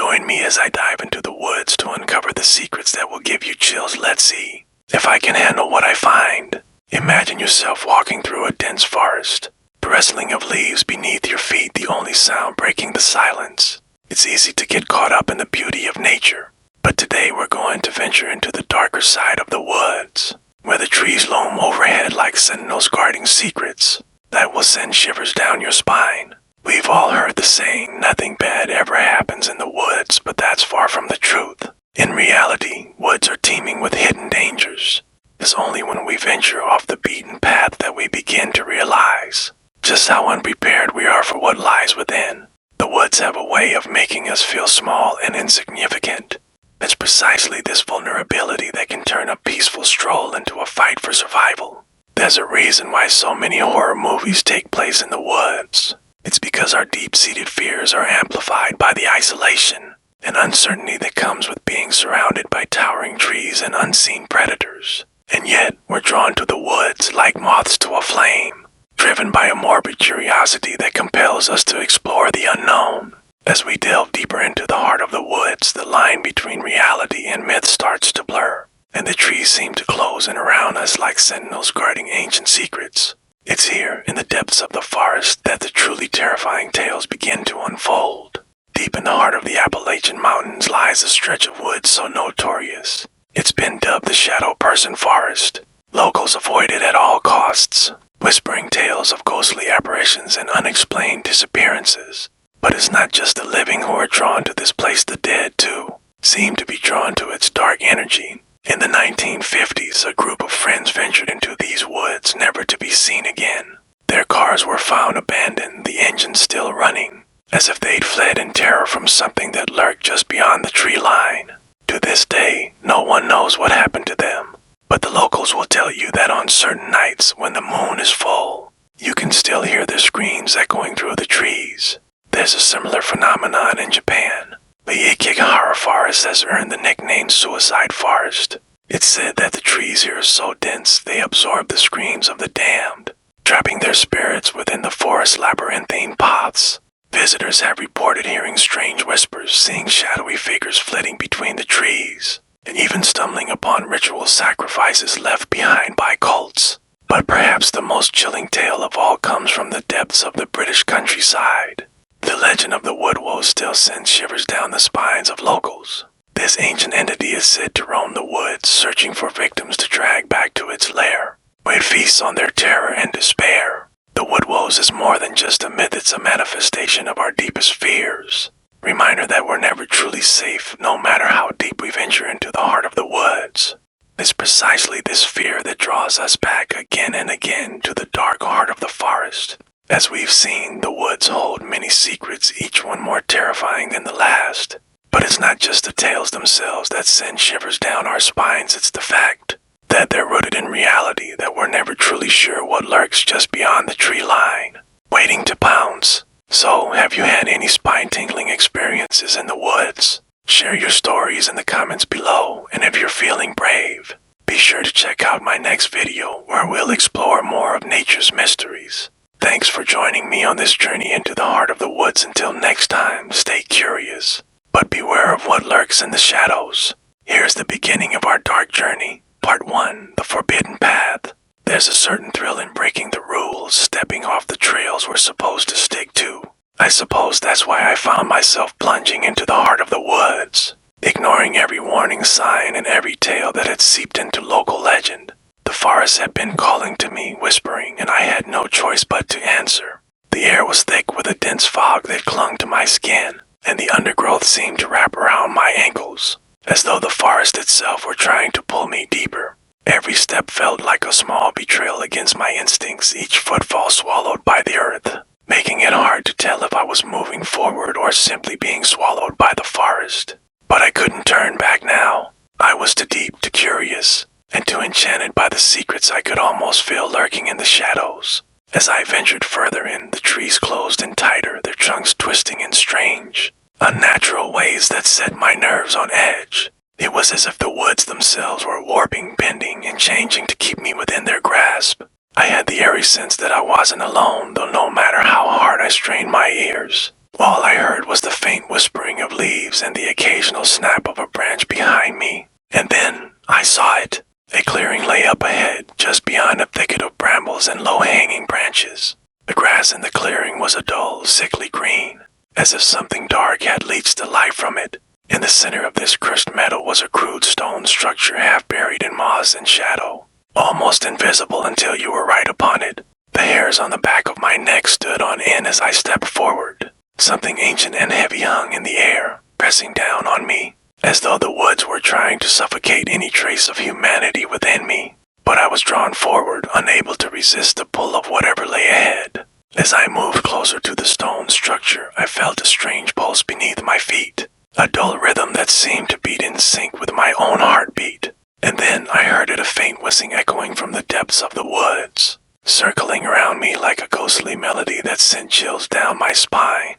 Join me as I dive into the woods to uncover the secrets that will give you chills. Let's see if I can handle what I find. Imagine yourself walking through a dense forest, the rustling of leaves beneath your feet the only sound breaking the silence. It's easy to get caught up in the beauty of nature, but today we're going to venture into the darker side of the woods, where the trees loom overhead like sentinels guarding secrets that will send shivers down your spine. We've all heard the saying, nothing bad ever happens in the woods, but that's far from the truth. In reality, woods are teeming with hidden dangers. It's only when we venture off the beaten path that we begin to realize just how unprepared we are for what lies within. The woods have a way of making us feel small and insignificant. It's precisely this vulnerability that can turn a peaceful stroll into a fight for survival. There's a reason why so many horror movies take place in the woods. It's because our deep-seated fears are amplified by the isolation and uncertainty that comes with being surrounded by towering trees and unseen predators. And yet, we're drawn to the woods like moths to a flame, driven by a morbid curiosity that compels us to explore the unknown. As we delve deeper into the heart of the woods, the line between reality and myth starts to blur, and the trees seem to close in around us like sentinels guarding ancient secrets. It's here, in the depths of the forest, that the truly terrifying tales begin to unfold. Deep in the heart of the Appalachian Mountains lies a stretch of woods so notorious. It's been dubbed the Shadow Person Forest. Locals avoid it at all costs, whispering tales of ghostly apparitions and unexplained disappearances. But it's not just the living who are drawn to this place. The dead, too, seem to be drawn to its dark energy. In the 1950s, a group of friends ventured into these woods, never to be seen again. Their cars were found abandoned, the engines still running, as if they'd fled in terror from something that lurked just beyond the tree line. To this day, no one knows what happened to them, but the locals will tell you that on certain nights, when the moon is full, you can still hear their screams echoing through the trees. There's a similar phenomenon in Japan. The Ikigahara Forest has earned the nickname Suicide Forest. It's said that the trees here are so dense they absorb the screams of the damned, trapping their spirits within the forest's labyrinthine paths. Visitors have reported hearing strange whispers, seeing shadowy figures flitting between the trees, and even stumbling upon ritual sacrifices left behind by cults. But perhaps the most chilling tale of all comes from the depths of the British countryside. The legend of the Woodwose still sends shivers down the spines of locals. This ancient entity is said to roam the woods, searching for victims to drag back to its lair, where it feasts on their terror and despair. The Woodwose is more than just a myth, it's a manifestation of our deepest fears. Reminder that we're never truly safe, no matter how deep we venture into the heart of the woods. It's precisely this fear that draws us back again and again to the dark heart of the forest. As we've seen, the woods hold many secrets, each one more terrifying than the last. But it's not just the tales themselves that send shivers down our spines, it's the fact that they're rooted in reality, that we're never truly sure what lurks just beyond the tree line, waiting to pounce. So, have you had any spine-tingling experiences in the woods? Share your stories in the comments below, and if you're feeling brave, be sure to check out my next video where we'll explore more of nature's mysteries. Thanks for joining me on this journey into the heart of the woods. Until next time, stay curious, but beware of what lurks in the shadows. Here's the beginning of our dark journey. Part 1, The Forbidden Path. There's a certain thrill in breaking the rules, stepping off the trails we're supposed to stick to. I suppose that's why I found myself plunging into the heart of the woods, ignoring every warning sign and every tale that had seeped into local legend. The forest had been calling to me, whispering, and I had no choice but to answer. The air was thick with a dense fog that clung to my skin, and the undergrowth seemed to wrap around my ankles, as though the forest itself were trying to pull me deeper. Every step felt like a small betrayal against my instincts, each footfall swallowed by the earth, making it hard to tell if I was moving forward or simply being swallowed by the forest. But I couldn't turn back now. I was too deep, too curious, and too enchanted by the secrets I could almost feel lurking in the shadows. As I ventured further in, the trees closed in tighter, their trunks twisting in strange, unnatural ways that set my nerves on edge. It was as if the woods themselves were warping, bending, and changing to keep me within their grasp. I had the eerie sense that I wasn't alone, though no matter how hard I strained my ears, All I heard was the faint whispering of leaves and the occasional snap of a branch behind me. And then I saw it. A clearing lay up ahead, just beyond a thicket of brambles and low-hanging branches. The grass in the clearing was a dull, sickly green, as if something dark had leached the life from it. In the center of this crushed meadow was a crude stone structure half buried in moss and shadow, almost invisible until you were right upon it. The hairs on the back of my neck stood on end as I stepped forward. Something ancient and heavy hung in the air, pressing down on me, as though the woods were trying to suffocate any trace of humanity within me. But I was drawn forward, unable to resist the pull of whatever lay ahead. As I moved closer to the stone structure, I felt a strange pulse beneath my feet, a dull rhythm that seemed to beat in sync with my own heartbeat. And then I heard it, a faint whistling echoing from the depths of the woods, circling around me like a ghostly melody that sent chills down my spine.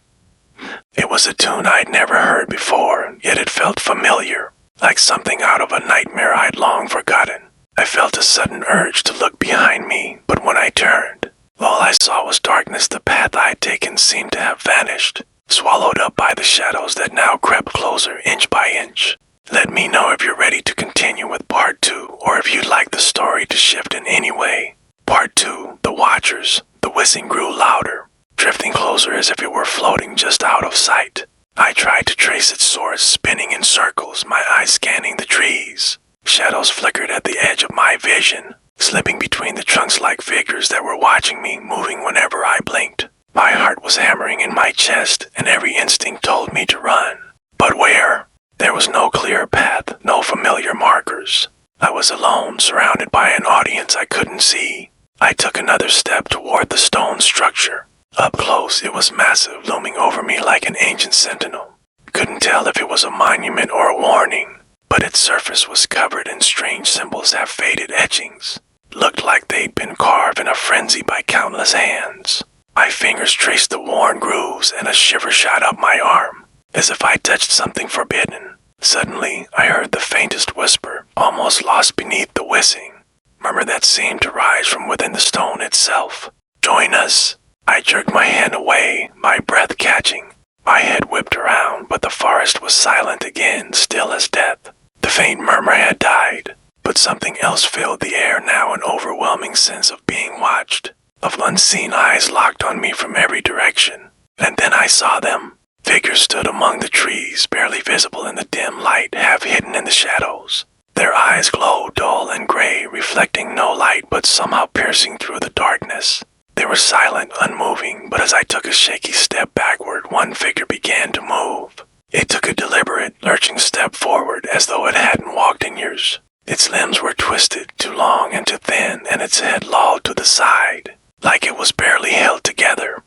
It was a tune I'd never heard before, yet it felt familiar, like something out of a nightmare I'd long forgotten. I felt a sudden urge to look behind me, but when I turned, all I saw was darkness. The path I'd taken seemed to have vanished, swallowed up by the shadows that now crept closer inch by inch. Let me know if you're ready to continue with part 2, or if you'd like the story to shift in any way. Part 2, The Watchers. The whistling grew louder, drifting closer as if it were floating just out of sight. I tried to trace its source, spinning in circles, my eyes scanning the trees. Shadows flickered at the edge of my vision, slipping between the trunks like figures that were watching me, moving whenever I blinked. My heart was hammering in my chest, and every instinct told me to run. But where? There was no clear path, no familiar markers. I was alone, surrounded by an audience I couldn't see. I took another step toward the stone structure. Up close, it was massive, looming over me like an ancient sentinel. Couldn't tell if it was a monument or a warning, but its surface was covered in strange symbols that faded etchings. Looked like they'd been carved in a frenzy by countless hands. My fingers traced the worn grooves, and a shiver shot up my arm, as if I touched something forbidden. Suddenly, I heard the faintest whisper, almost lost beneath the whistling, murmur that seemed to rise from within the stone itself. "Join us." I jerked my hand away, my breath catching. My head whipped around, but the forest was silent again, still as death. The faint murmur had died, but something else filled the air now, an overwhelming sense of being watched, of unseen eyes locked on me from every direction. And then I saw them. Figures stood among the trees, barely visible in the dim light, half hidden in the shadows. Their eyes glowed dull and gray, reflecting no light but somehow piercing through the darkness. They were silent, unmoving, but as I took a shaky step backward, one figure began to move. It took a deliberate, lurching step forward, as though it hadn't walked in years. Its limbs were twisted, too long and too thin, and its head lolled to the side, like it was barely held together.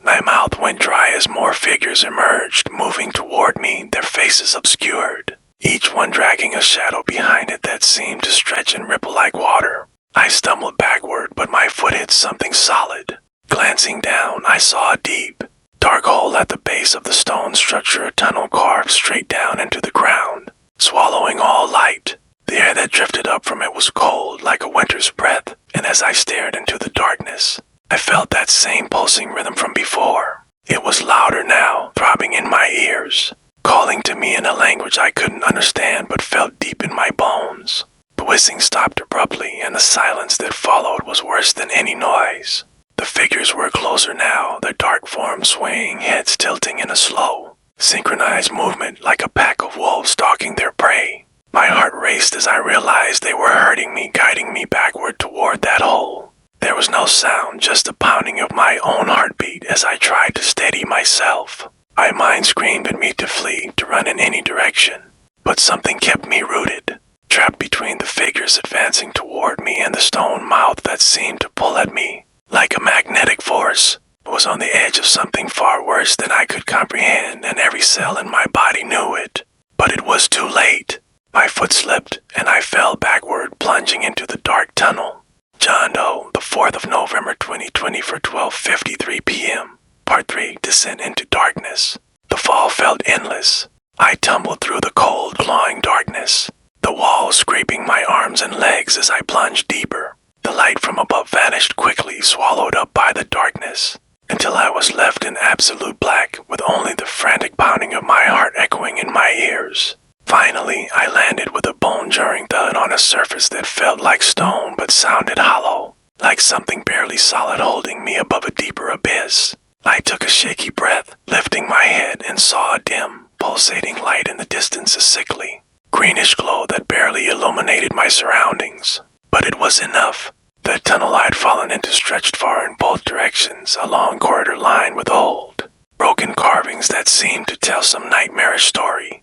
My mouth went dry as more figures emerged, moving toward me, their faces obscured, each one dragging a shadow behind it that seemed to stretch and ripple like water. I stumbled backward, but my foot hit something solid. Glancing down, I saw a deep, dark hole at the base of the stone structure, a tunnel carved straight down into the ground, swallowing all light. The air that drifted up from it was cold, like a winter's breath, and as I stared into the darkness, I felt that same pulsing rhythm from before. It was louder now, throbbing in my ears, calling to me in a language I couldn't understand but felt deep in my bones. The whistling stopped abruptly, and the silence that followed was worse than any noise. The figures were closer now, their dark forms swaying, heads tilting in a slow, synchronized movement like a pack of wolves stalking their prey. My heart raced as I realized they were hurting me, guiding me backward toward that hole. There was no sound, just the pounding of my own heartbeat as I tried to steady myself. My mind screamed at me to flee, to run in any direction, but something kept me rooted, trapped between the figures advancing toward me and the stone mouth that seemed to pull at me like a magnetic force. I was on the edge of something far worse than I could comprehend, and every cell in my body knew it. But it was too late. My foot slipped, and I fell backward, plunging into the dark tunnel. John Doe, the 4th of November 2020 for 12:53 p.m. Part 3, Descent into Darkness. The fall felt endless. I tumbled through the cold, clawing darkness, the walls scraping my arms and legs as I plunged deeper. The light from above vanished quickly, swallowed up by the darkness. until I was left in absolute black with only the frantic pounding of my heart echoing in my ears. Finally, I landed with a bone-jarring thud on a surface that felt like stone but sounded hollow, like something barely solid holding me above a deeper abyss. I took a shaky breath, lifting my head, and saw a dim, pulsating light in the distance, a sickly, greenish glow that barely illuminated my surroundings. But it was enough. The tunnel I'd fallen into stretched far in both directions, a long corridor lined with old, broken carvings that seemed to tell some nightmarish story.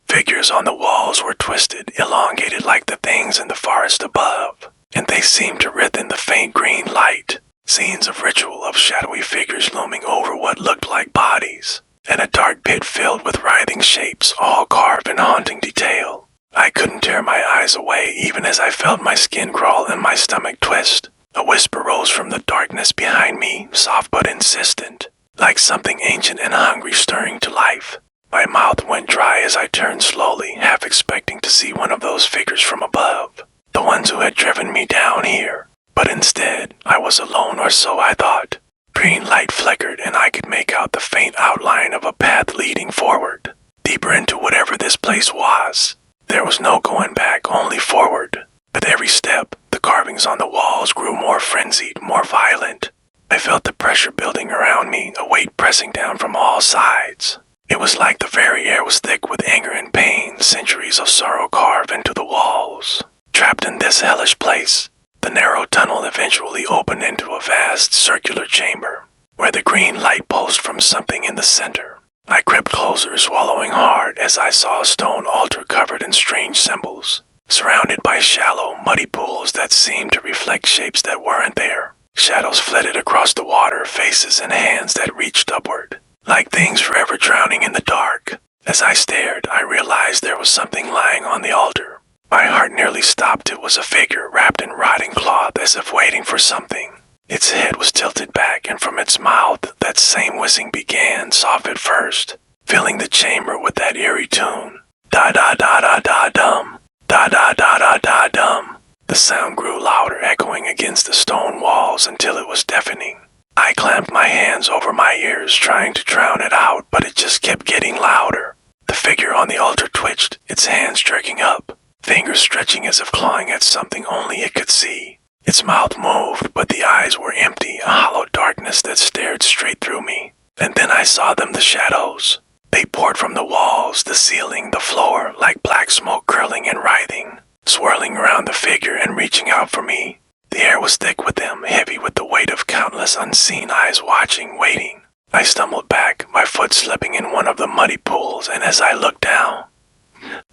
Figures on the walls were twisted, elongated like the things in the forest above, and they seemed to writhe in the faint green light. Scenes of ritual of shadowy figures looming over what looked like bodies, and a dark pit filled with writhing shapes, all carved in haunting detail. I couldn't tear my eyes away even as I felt my skin crawl and my stomach twist. A whisper rose from the darkness behind me, soft but insistent, like something ancient and hungry stirring to life. My mouth went dry as I turned slowly, half expecting to see one of those figures from above, the ones who had driven me down here. But instead, I was alone, or so I thought. Green light flickered and I could make out the faint outline of a path leading forward, deeper into whatever this place was. There was no going back, only forward. With every step, the carvings on the walls grew more frenzied, more violent. I felt the pressure building around me, a weight pressing down from all sides. It was like the very air was thick with anger and pain, centuries of sorrow carved into the walls. Trapped in this hellish place, the narrow tunnel eventually opened into a vast circular chamber, where the green light pulsed from something in the center. I crept closer, swallowing hard, as I saw a stone altar covered in strange symbols, surrounded by shallow, muddy pools that seemed to reflect shapes that weren't there. Shadows flitted across the water, faces and hands that reached upward, like things forever drowning in the dark. As I stared, I realized there was something lying on the altar. My heart nearly stopped. It was a figure wrapped in rotting cloth, as if waiting for something. Its head was tilted back, and from its mouth that same whistling began, soft at first, filling the chamber with that eerie tune. Da-da-da-da-da-dum, da-da-da-da-da-dum. The sound grew louder, echoing against the stone walls until it was deafening. I clamped my hands over my ears, trying to drown it out, but it just kept getting louder. The figure on the altar twitched, its hands jerking up, fingers stretching as if clawing at something only it could see. Its mouth moved, but the eyes were empty, a hollow darkness that stared straight through me. And then I saw them, the shadows. They poured from the walls, the ceiling, the floor, like black smoke curling and writhing, swirling around the figure and reaching out for me. The air was thick with them, heavy with the weight of countless unseen eyes watching, waiting. I stumbled back, my foot slipping in one of the muddy pools, and as I looked down,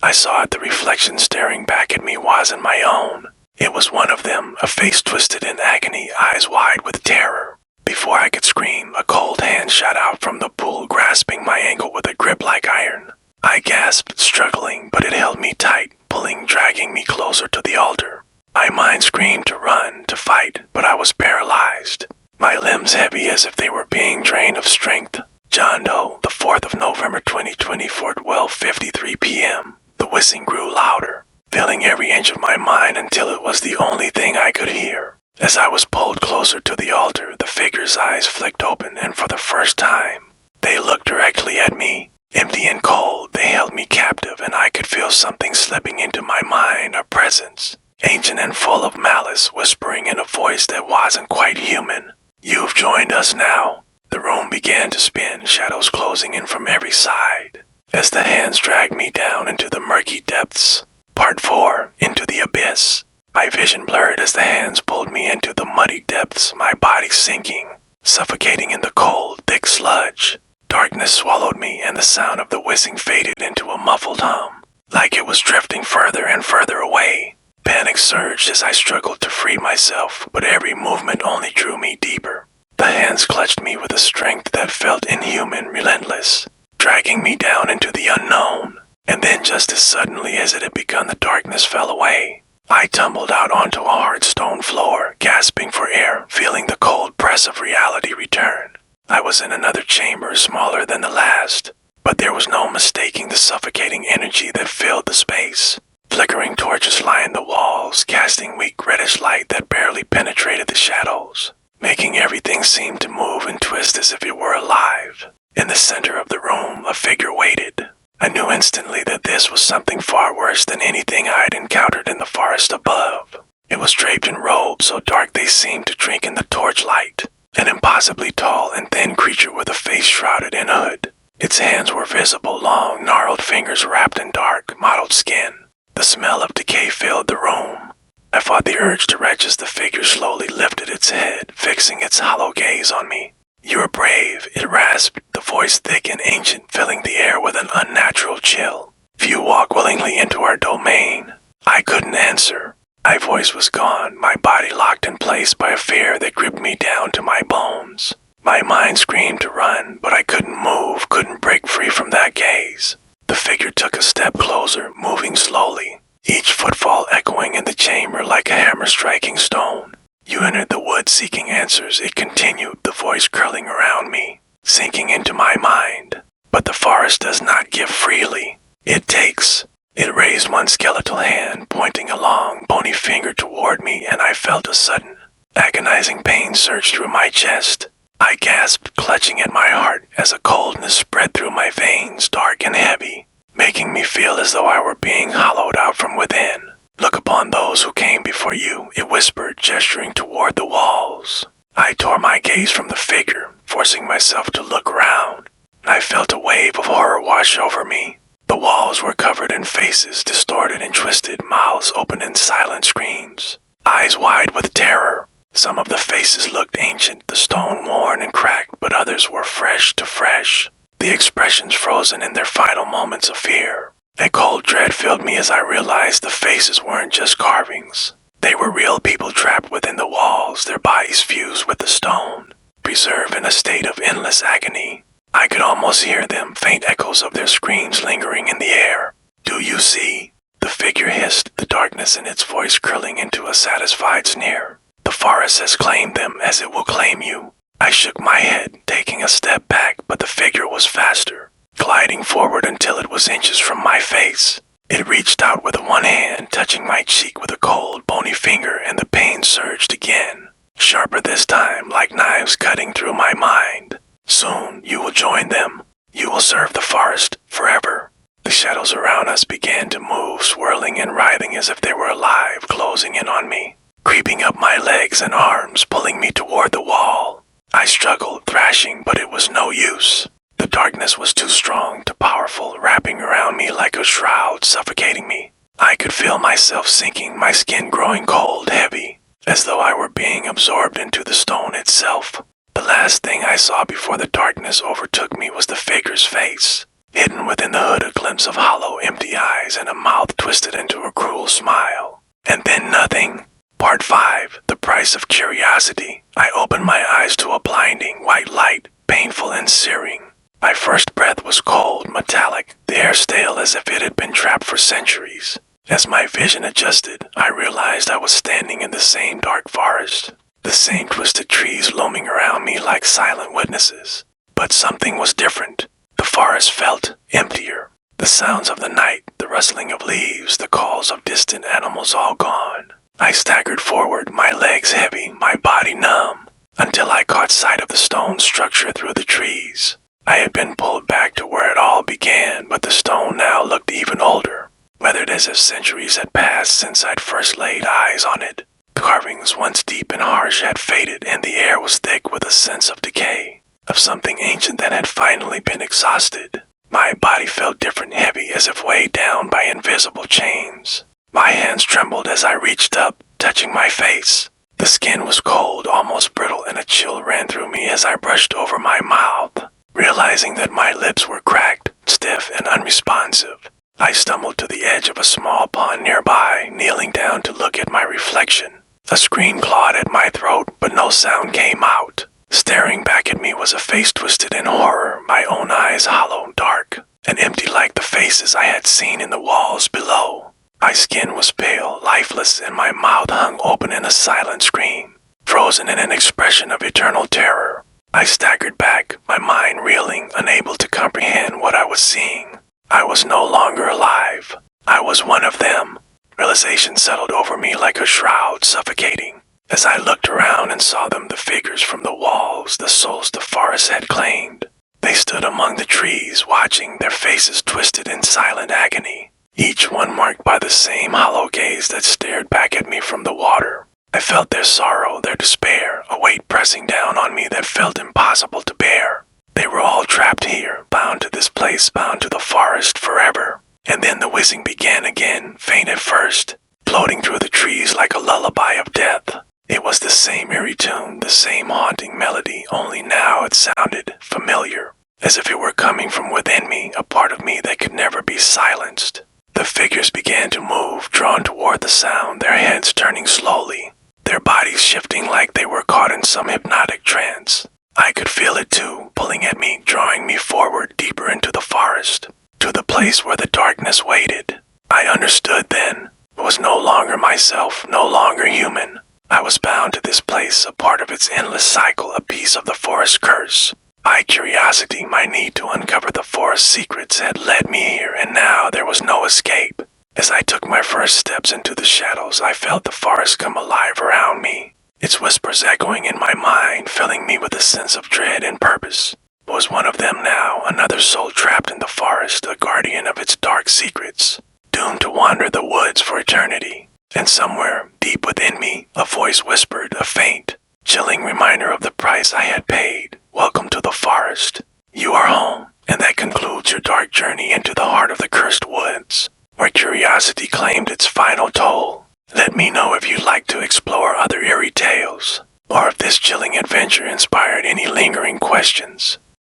I saw the reflection staring back at me wasn't my own. It was one of them, a face twisted in agony, eyes wide with terror. Before I could scream, a cold hand shot out from the pool, grasping my ankle with a grip like iron. I gasped, struggling, but it held me tight, pulling, dragging me closer to the altar. My mind screamed to run, to fight, but I was paralyzed, my limbs heavy as if they were being drained of strength. John Doe, the 4th of November 2024, 12:53 p.m. The whistling grew louder, filling every inch of my mind until it was the only thing I could hear. As I was pulled closer to the altar, the figure's eyes flicked open, and for the first time, they looked directly at me. Empty and cold, they held me captive, and I could feel something slipping into my mind, a presence, ancient and full of malice, whispering in a voice that wasn't quite human. "You've joined us now." The room began to spin, shadows closing in from every side, as the hands dragged me down into the murky depths. Part 4, into the abyss. My vision blurred as the hands pulled me into the muddy depths, my body sinking, suffocating in the cold, thick sludge. Darkness swallowed me, and the sound of the whistling faded into a muffled hum, like it was drifting further and further away. Panic surged as I struggled to free myself, but every movement only drew me deeper. The hands clutched me with a strength that felt inhuman, relentless, dragging me down into the unknown. And then, just as suddenly as it had begun, the darkness fell away. I tumbled out onto a hard stone floor, gasping for air, feeling the cold press of reality return. I was in another chamber, smaller than the last, but there was no mistaking the suffocating energy that filled the space. Flickering torches lined the walls, casting weak reddish light that barely penetrated the shadows. making everything seem to move and twist as if it were alive. In the center of the room, a figure waited. I knew instantly that this was something far worse than anything I had encountered in the forest above. It was draped in robes so dark they seemed to drink in the torchlight. An impossibly tall and thin creature with a face shrouded in a hood. Its hands were visible, long, gnarled fingers wrapped in dark, mottled skin. The smell of decay filled the room. I fought the urge to retch as the figure slowly lifted its head, fixing its hollow gaze on me. "You are brave," it rasped, the voice thick and ancient, filling the air with an unnatural chill. "Few walk willingly into our domain." I couldn't answer. My voice was gone, my body locked in place by a fear that gripped me down to my bones. My mind screamed to run, but I couldn't move, couldn't break free from that gaze. The figure took a step closer, moving slowly, each footfall echoing in the chamber like a hammer striking stone. "You entered the woods seeking answers," it continued, the voice curling around me, sinking into my mind. "But the forest does not give freely. It takes." It raised one skeletal hand, pointing a long, bony finger toward me, and I felt a sudden, agonizing pain surge through my chest. I gasped, clutching at my heart, as a coldness spread through my veins, dark and heavy, making me feel as though I were being hollowed out from within. "Look upon those who came before you," it whispered, gesturing toward the walls. I tore my gaze from the figure, forcing myself to look around. I felt a wave of horror wash over me. The walls were covered in faces, distorted and twisted, mouths open in silent screams, eyes wide with terror. Some of the faces looked ancient, the stone worn and cracked, but others were fresh to fresh, the expressions frozen in their final moments of fear. A cold dread filled me as I realized the faces weren't just carvings. They were real people trapped within the walls, their bodies fused with the stone, preserved in a state of endless agony. I could almost hear them, faint echoes of their screams lingering in the air. "Do you see?" The figure hissed, the darkness in its voice curling into a satisfied sneer. "The forest has claimed them as it will claim you." I shook my head, taking a step back, but the figure was faster, gliding forward until it was inches from my face. It reached out with one hand, touching my cheek with a cold, bony finger, and the pain surged again, sharper this time, like knives cutting through my mind. "Soon you will join them. You will serve the forest forever." The shadows around us began to move, swirling and writhing as if they were alive, closing in on me, creeping up my legs and arms, pulling me toward the wall. I struggled, thrashing, but it was no use. The darkness was too strong, too powerful, wrapping around me like a shroud, suffocating me. I could feel myself sinking, my skin growing cold, heavy, as though I were being absorbed into the stone itself. The last thing I saw before the darkness overtook me was the figure's face. Hidden within the hood, a glimpse of hollow, empty eyes and a mouth twisted into a cruel smile. And then nothing. Part 5. The Price of Curiosity. I opened my eyes to a blinding white light, painful and searing. My first breath was cold, metallic, the air stale as if it had been trapped for centuries. As my vision adjusted, I realized I was standing in the same dark forest, the same twisted trees looming around me like silent witnesses. But something was different. The forest felt emptier. The sounds of the night, the rustling of leaves, the calls of distant animals all gone. I staggered forward, my legs heavy, my body numb, until I caught sight of the stone structure through the trees. I had been pulled back to where it all began, but the stone now looked even older, weathered as if centuries had passed since I'd first laid eyes on it. The carvings, once deep and harsh, had faded, and the air was thick with a sense of decay, of something ancient that had finally been exhausted. My body felt different, heavy, as if weighed down by invisible chains. My hands trembled as I reached up, touching my face. The skin was cold, almost brittle, and a chill ran through me as I brushed over my mouth. Realizing that my lips were cracked, stiff, and unresponsive, I stumbled to the edge of a small pond nearby, kneeling down to look at my reflection. A scream clawed at my throat, but no sound came out. Staring back at me was a face twisted in horror, my own eyes hollow, dark, and empty like the faces I had seen in the walls below. My skin was pale, lifeless, and my mouth hung open in a silent scream, frozen in an expression of eternal terror. I staggered back, my mind reeling, unable to comprehend what I was seeing. I was no longer alive. I was one of them. Realization settled over me like a shroud, suffocating. As I looked around and saw them, the figures from the walls, the souls the forest had claimed. They stood among the trees, watching, their faces twisted in silent agony, each one marked by the same hollow gaze that stared back at me from the water. I felt their sorrow, their despair, a weight pressing down on me that felt impossible to bear. They were all trapped here, bound to this place, bound to the forest forever. And then the whizzing began again, faint at first, floating through the trees like a lullaby of death. It was the same eerie tune, the same haunting melody, only now it sounded familiar, as if it were coming from within me, a part of me that could never be silenced. The figures began to move, drawn toward the sound, their heads turning slowly, their bodies shifting like they were caught in some hypnotic trance. I could feel it too, pulling at me, drawing me forward deeper into the forest, to the place where the darkness waited. I understood then. I was no longer myself, no longer human. I was bound to this place, a part of its endless cycle, a piece of the forest curse. My curiosity, my need to uncover the forest's secrets had led me here, and now there was no escape. As I took my first steps into the shadows, I felt the forest come alive around me, its whispers echoing in my mind, filling me with a sense of dread and purpose. I was one of them now, another soul trapped in the forest, a guardian of its dark secrets, doomed to wander the woods for eternity. And somewhere, deep within me, a voice whispered, a faint, chilling reminder of the price I had paid. Welcome to the forest. You are home, and that concludes your dark journey into the heart of the cursed woods, where curiosity claimed its final toll. Let me know if you'd like to explore other eerie tales, or if this chilling adventure inspired any lingering questions.